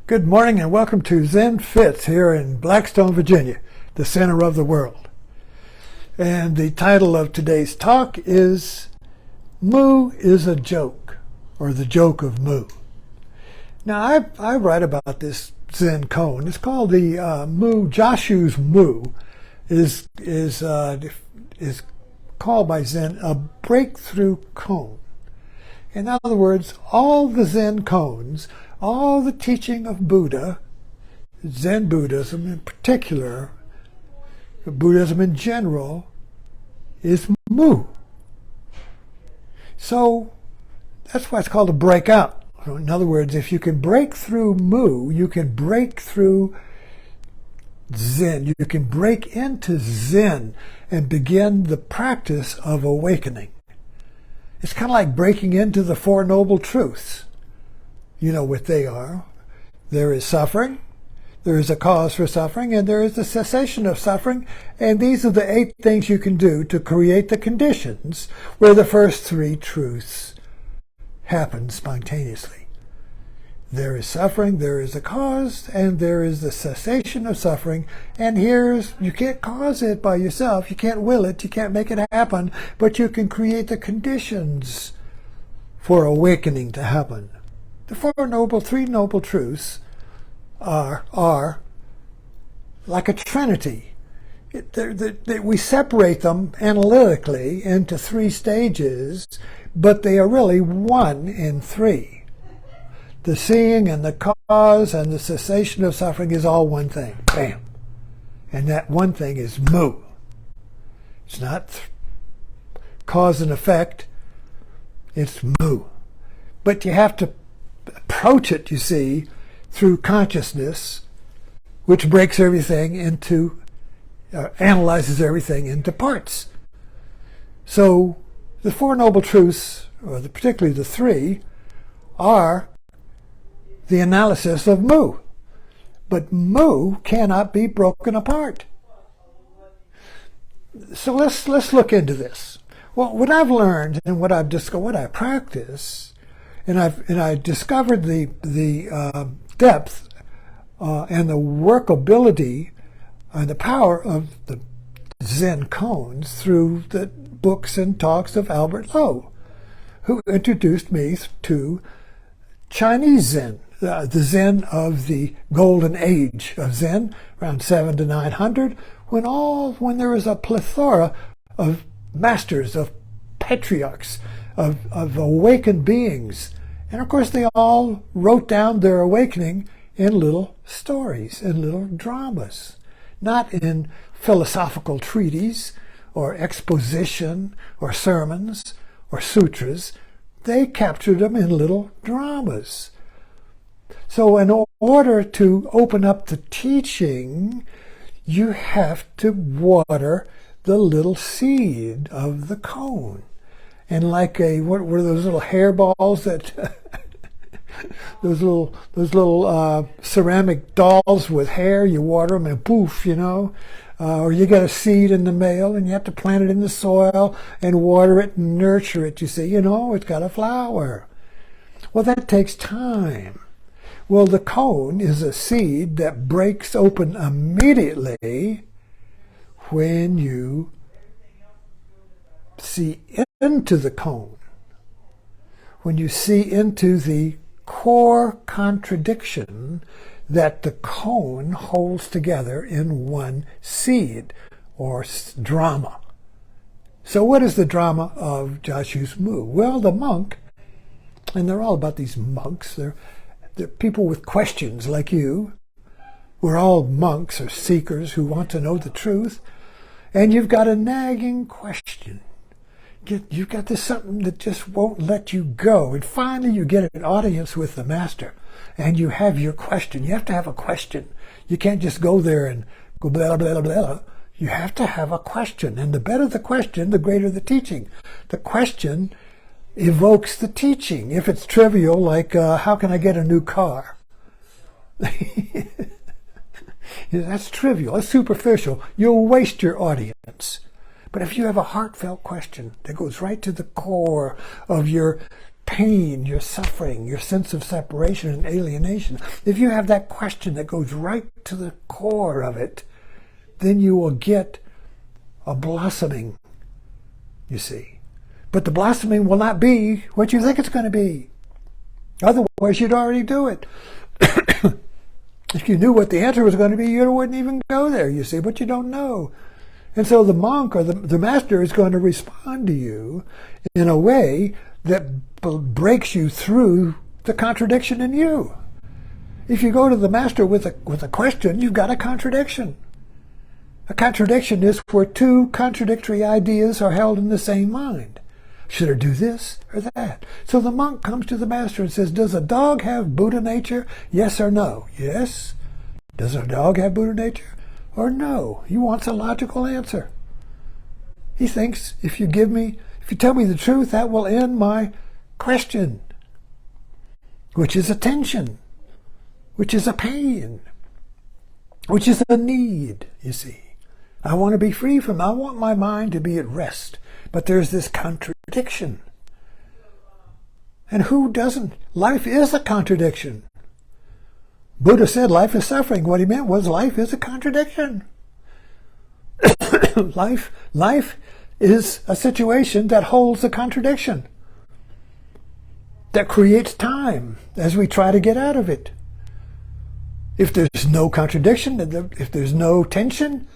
Good morning and welcome to Zen Fits here in Blackstone, Virginia, the center of the world. And the title of today's talk is Mu is a Joke, or the Joke of Mu. Now I write about this Zen cone. It's called the Mu. Joshu's Mu is called by Zen a breakthrough cone. In other words, all the Zen cones, all the teaching of Buddha, Zen Buddhism in particular, Buddhism in general, is Mu. So that's why it's called a breakout. In other words, if you can break through Mu, you can break through Zen. You can break into Zen and begin the practice of awakening. It's kind of like breaking into the Four Noble Truths. You know what they are. There is suffering, there is a cause for suffering, and there is the cessation of suffering. And these are the 8 things you can do to create the conditions where the first 3 truths happen spontaneously. There is suffering, there is a cause, and there is the cessation of suffering. And you can't cause it by yourself. You can't will it. You can't make it happen. But you can create the conditions for awakening to happen. The 3 noble truths are like a trinity. We separate them analytically into 3 stages, but they are really 1 in 3. The seeing and the cause and the cessation of suffering is all one thing. Bam. And that one thing is Mu. It's not cause and effect. It's Mu. But you have to approach it, you see, through consciousness, which breaks everything into, analyzes everything into parts. So the 4 noble truths, or particularly the 3, are the analysis of Mu. But Mu cannot be broken apart. So let's look into this. Well, what I've learned and what I've discovered, what I practice, and I discovered the depth and the workability and the power of the Zen cones through the books and talks of Albert Lo, who introduced me to Chinese Zen, the Zen of the golden age of Zen, around 700 to 900, when there was a plethora of masters, of patriarchs, of awakened beings. And of course they all wrote down their awakening in little stories, in little dramas, not in philosophical treatises or exposition or sermons or sutras. They captured them in little dramas. So in order to open up the teaching, you have to water the little seed of the cone. And like what were those little hairballs that those little ceramic dolls with hair, you water them and poof, or you got a seed in the mail and you have to plant it in the soil and water it and nurture it, you see, it's got a flower. Well, that takes time. Well, the cone is a seed that breaks open immediately when you see into the cone, when you see into the core contradiction that the cone holds together in one seed or drama. So what is the drama of Joshu's Mu? Well, the monk, and they're all about these monks, they're people with questions like you. We're all monks or seekers who want to know the truth, and you've got a nagging question. You've got this something that just won't let you go. And finally you get an audience with the master and you have your question. You have to have a question. You can't just go there and go blah, blah, blah, blah. You have to have a question. And the better the question, the greater the teaching. The question evokes the teaching. If it's trivial, like, how can I get a new car? That's trivial. That's superficial. You'll waste your audience. But if you have a heartfelt question that goes right to the core of your pain, your suffering, your sense of separation and alienation, if you have that question that goes right to the core of it, then you will get a blossoming, you see. But the blossoming will not be what you think it's going to be. Otherwise, you'd already do it. If you knew what the answer was going to be, you wouldn't even go there, you see, but you don't know. And so the monk or the master is going to respond to you in a way that breaks you through the contradiction in you. If you go to the master with a question, you've got a contradiction. A contradiction is where two contradictory ideas are held in the same mind. Should I do this or that? So the monk comes to the master and says, does a dog have Buddha nature? Yes or no? Yes. Does a dog have Buddha nature? Or no? He wants a logical answer. He thinks if you tell me the truth, that will end my question, which is a tension, which is a pain, which is a need, you see. I want to be free from, I want my mind to be at rest. But there's this contradiction. And who doesn't? Life is a contradiction. Buddha said life is suffering. What he meant was life is a contradiction. Life is a situation that holds a contradiction, that creates time as we try to get out of it. If there's no contradiction, if there's no tension,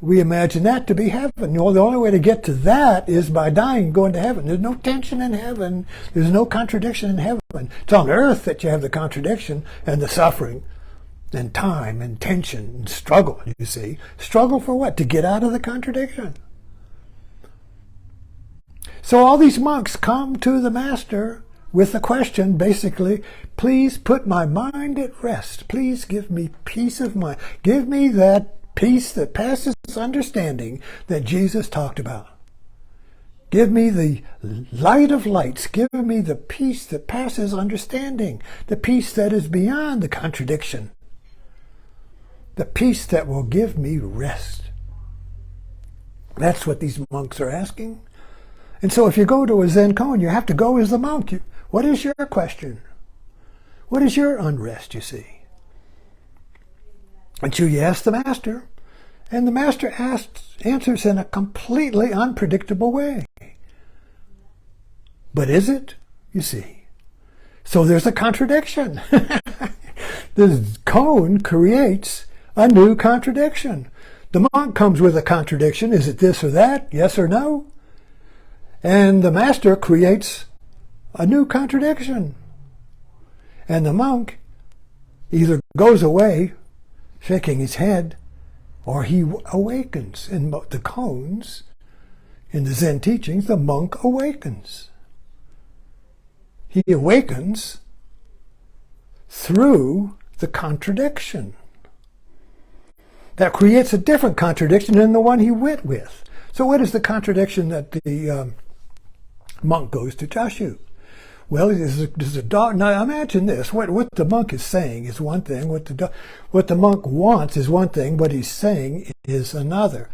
we imagine that to be heaven. The only way to get to that is by dying and going to heaven. There's no tension in heaven. There's no contradiction in heaven. It's on earth that you have the contradiction and the suffering and time and tension and struggle, you see. Struggle for what? To get out of the contradiction. So all these monks come to the master with the question, basically, please put my mind at rest. Please give me peace of mind. Give me that peace that passes understanding that Jesus talked about. Give me the light of lights. Give me the peace that passes understanding. The peace that is beyond the contradiction. The peace that will give me rest. That's what these monks are asking. And so if you go to a Zen koan, you have to go as the monk. What is your question? What is your unrest, you see? And so you ask the master, and the master answers in a completely unpredictable way. But is it? You see. So there's a contradiction. The koan creates a new contradiction. The monk comes with a contradiction. Is it this or that? Yes or no? And the master creates a new contradiction. And the monk either goes away shaking his head, or he awakens. In the koans, in the Zen teachings, the monk awakens. He awakens through the contradiction. That creates a different contradiction than the one he went with. So what is the contradiction that the monk goes to Joshu? Well, there's a dog. Now imagine this. What the monk is saying is one thing. What the monk wants is one thing. What he's saying is another.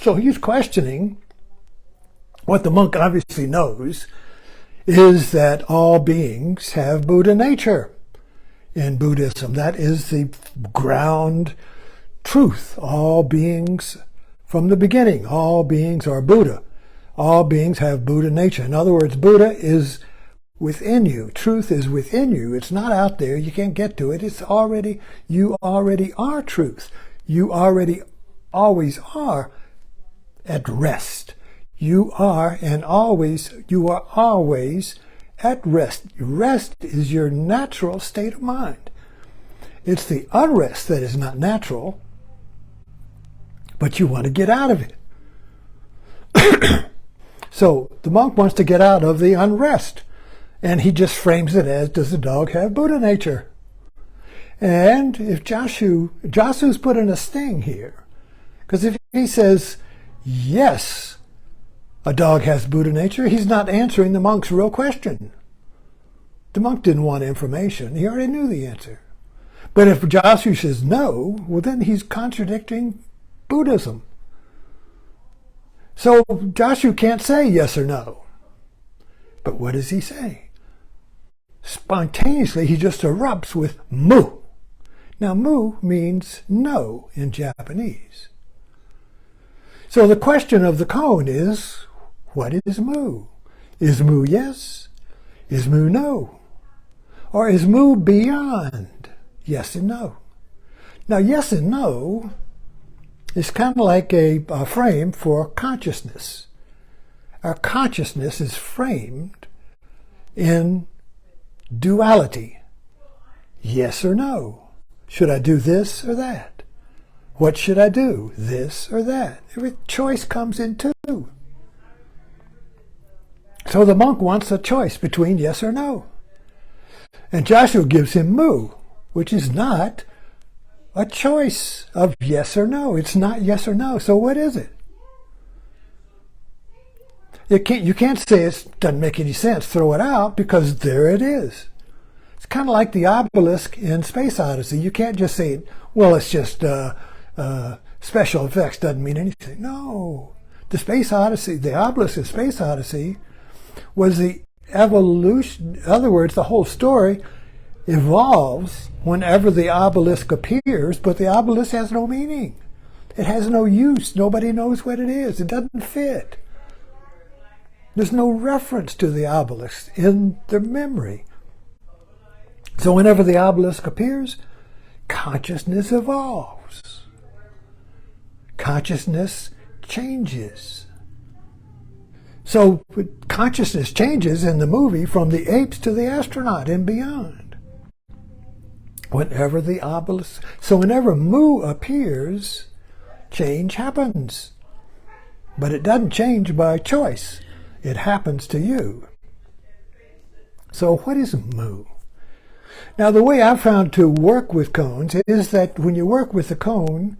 So he's questioning what the monk obviously knows is that all beings have Buddha nature in Buddhism. That is the ground truth. All beings from the beginning, all beings are Buddha. All beings have Buddha nature. In other words, Buddha is within you. Truth is within you. It's not out there. You can't get to it. You already are truth. You already always are at rest. You are always at rest. Rest is your natural state of mind. It's the unrest that is not natural, but you want to get out of it. So the monk wants to get out of the unrest, and he just frames it as, does the dog have Buddha nature? And if Josu's put in a sting here, because if he says, yes, a dog has Buddha nature, he's not answering the monk's real question. The monk didn't want information. He already knew the answer. But if Joshu says no, well, then he's contradicting Buddhism. So Joshu can't say yes or no. But what does he say? Spontaneously, he just erupts with mu. Now, mu means no in Japanese. So the question of the cone is, what is mu? Is mu yes? Is mu no? Or is mu beyond yes and no? Now, yes and no is kind of like a frame for consciousness. Our consciousness is framed in duality. Yes or no? Should I do this or that? What should I do? This or that? Every choice comes in two. So the monk wants a choice between yes or no. And Joshu gives him mu, which is not a choice of yes or no. It's not yes or no. So what is it? You can't say it doesn't make any sense, throw it out, because there it is. It's kind of like the obelisk in Space Odyssey. You can't just say, well, it's just special effects, doesn't mean anything. No. The Space Odyssey, the obelisk in Space Odyssey was the evolution. In other words, the whole story evolves whenever the obelisk appears, but the obelisk has no meaning. It has no use. Nobody knows what it is. It doesn't fit. There's no reference to the obelisk in their memory. So whenever the obelisk appears, consciousness evolves. Consciousness changes. So consciousness changes in the movie from the apes to the astronaut and beyond. Whenever the obelisk, so whenever mu appears, change happens. But it doesn't change by choice. It happens to you. So what is mu? Now, the way I've found to work with cones is that when you work with the cone,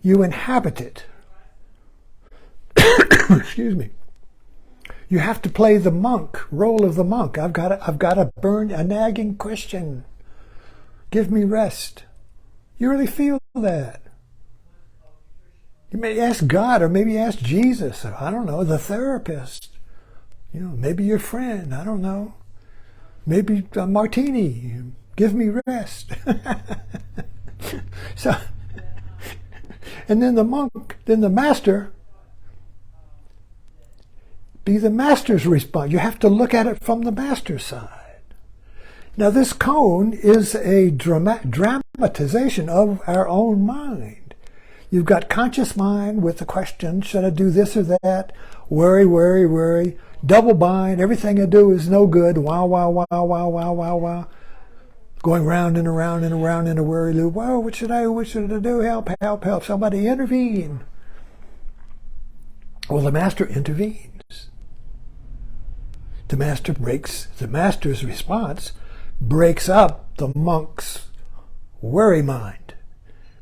you inhabit it. Excuse me. You have to play the monk, role of the monk. I've got to burn a nagging question. Give me rest. You really feel that. You may ask God, or maybe ask Jesus, or I don't know, the therapist. Maybe your friend, I don't know. Maybe a martini, give me rest. So, and then the monk, then the master, be the master's response. You have to look at it from the master's side. Now this cone is a dramatization of our own mind. You've got conscious mind with the question, should I do this or that? Worry, worry, worry. Double bind, everything I do is no good. Wow, wow, wow, wow, wow, wow, wow. Going round and around and around in a worry loop. Wow, what should I do? Help, help, help. Somebody intervene. Well, the master intervenes. The master's response breaks up the monk's worry mind,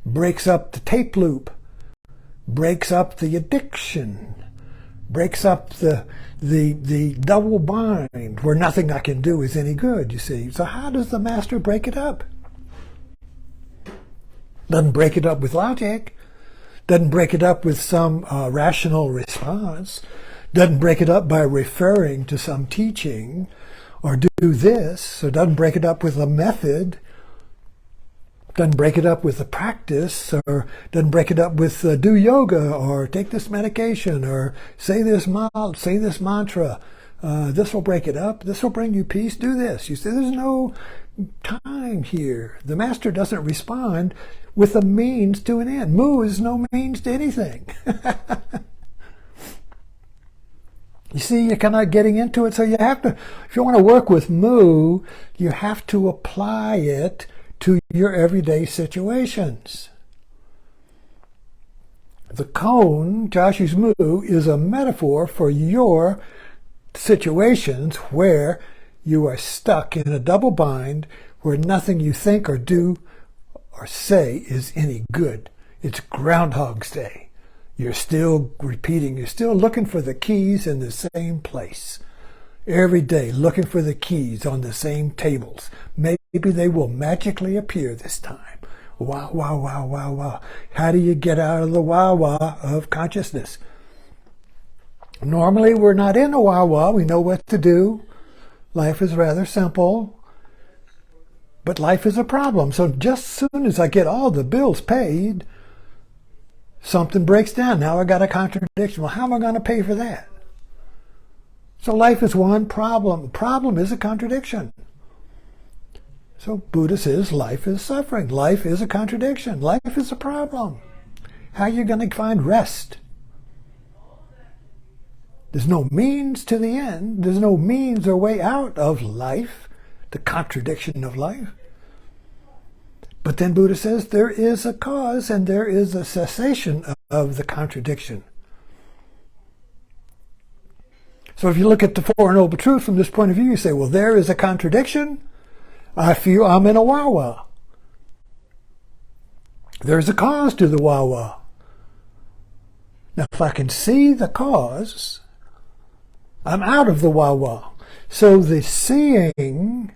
breaks up the tape loop, breaks up the addiction, breaks up the double bind where nothing I can do is any good, you see. So how does the master break it up? Doesn't break it up with logic, doesn't break it up with some rational response, doesn't break it up by referring to some teaching or do this, or doesn't break it up with a method, doesn't break it up with a practice, or doesn't break it up with do yoga, or take this medication, or say this mantra. This will break it up. This will bring you peace. Do this. You see, there's no time here. The master doesn't respond with a means to an end. Mu is no means to anything. You see, you're kind of getting into it. So you have to, if you want to work with mu, you have to apply it to your everyday situations. The cone, Joshu's mu, is a metaphor for your situations where you are stuck in a double bind, where nothing you think or do or say is any good. It's Groundhog's Day. You're still repeating. You're still looking for the keys in the same place. Every day, looking for the keys on the same tables. Maybe they will magically appear this time. Wow, wow, wow, wow, wow. How do you get out of the wow, wow of consciousness? Normally we're not in a wah-wah. We know what to do. Life is rather simple. But life is a problem. So just as soon as I get all the bills paid, something breaks down. Now I got a contradiction. Well, how am I going to pay for that? So life is one problem. Problem is a contradiction. So Buddha says life is suffering. Life is a contradiction. Life is a problem. How are you going to find rest? There's no means to the end. There's no means or way out of life, the contradiction of life. But then Buddha says there is a cause and there is a cessation of the contradiction. So if you look at the Four Noble Truths from this point of view, you say, well, there is a contradiction. I feel I'm in a wah-wah. There's a cause to the wah-wah. Now, if I can see the cause, I'm out of the wah-wah. So the seeing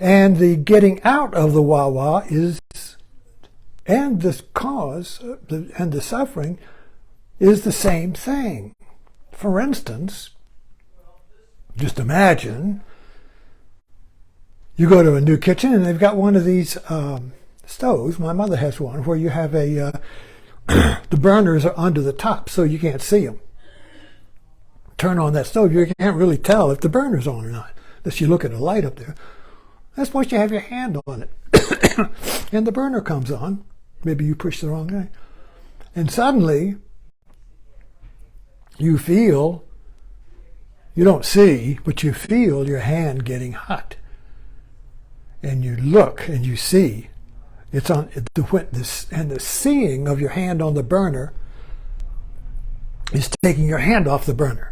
and the getting out of the wah-wah is, and the cause and the suffering is the same thing. For instance, just imagine you go to a new kitchen and they've got one of these stoves. My mother has one where you have a the burners are under the top so you can't see them. Turn on that stove, you can't really tell if the burner's on or not, unless you look at a light up there. That's once you have your hand on it. And the burner comes on. Maybe you push the wrong way. And suddenly, you feel, you don't see, but you feel your hand getting hot. And you look and you see. It's on the witness, and the seeing of your hand on the burner is taking your hand off the burner.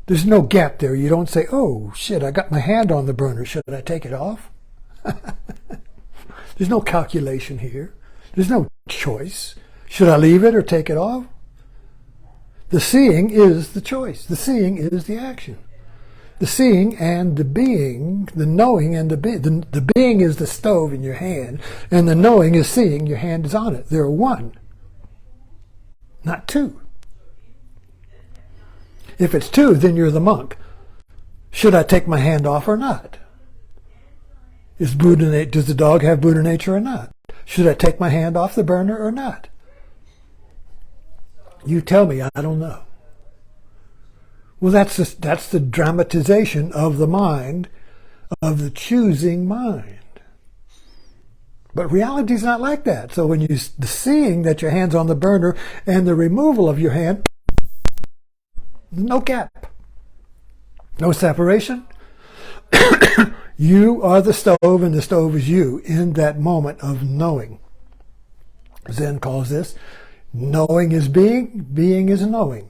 There's no gap there. You don't say, oh shit, I got my hand on the burner. Should I take it off? There's no calculation here. There's no choice. Should I leave it or take it off? The seeing is the choice. The seeing is the action. The seeing and the being, the knowing and the being. The being is the stove in your hand, and the knowing is seeing your hand is on it. They're one, not two. If it's two, then you're the monk. Should I take my hand off or not? Does the dog have Buddha nature or not? Should I take my hand off the burner or not? You tell me, I don't know. Well, that's the dramatization of the mind, of the choosing mind. But reality is not like that. So when the seeing that your hand's on the burner and the removal of your hand, no gap, no separation. You are the stove and the stove is you in that moment of knowing. Zen calls this knowing is being, being is knowing.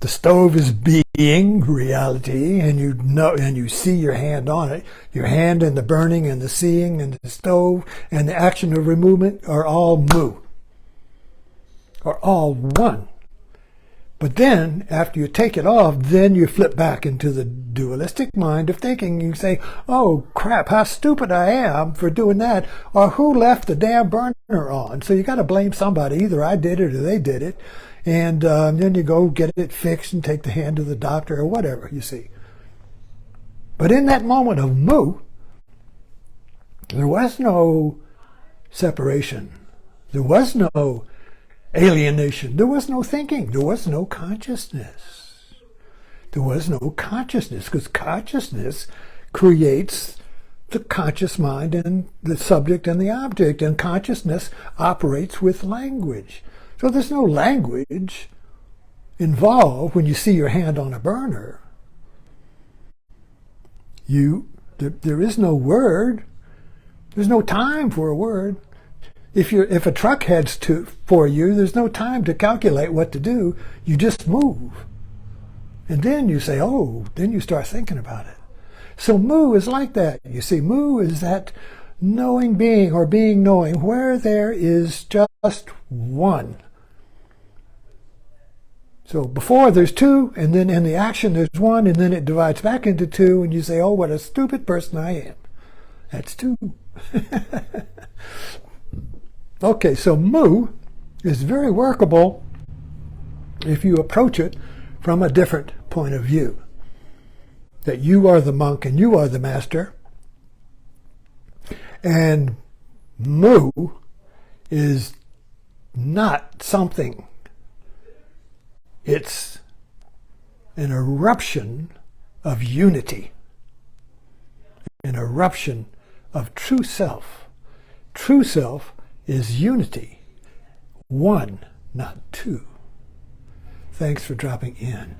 The stove is being reality, and you know, and you see your hand on it. Your hand and the burning and the seeing and the stove and the action of removement are all mu, are all one. But then, after you take it off, then you flip back into the dualistic mind of thinking. You say, oh crap, how stupid I am for doing that, or who left the damn burner on? So you got to blame somebody. Either I did it or they did it. And then you go get it fixed and take the hand to the doctor or whatever, you see. But in that moment of mu, there was no separation. There was no alienation. There was no thinking. There was no consciousness. There was no consciousness, because consciousness creates the conscious mind and the subject and the object, and consciousness operates with language. So there's no language involved when you see your hand on a burner. There is no word. There's no time for a word. If a truck heads for you, there's no time to calculate what to do. You just move. And then you say, oh, then you start thinking about it. So mu is like that. You see, mu is that knowing being, or being knowing, where there is just one. So before there's two, and then in the action there's one, and then it divides back into two, and you say, oh, what a stupid person I am. That's two. Okay, so mu is very workable if you approach it from a different point of view. That you are the monk and you are the master. And mu is not something. It's an eruption of unity. An eruption of true self. True self is unity. One, not two. Thanks for dropping in.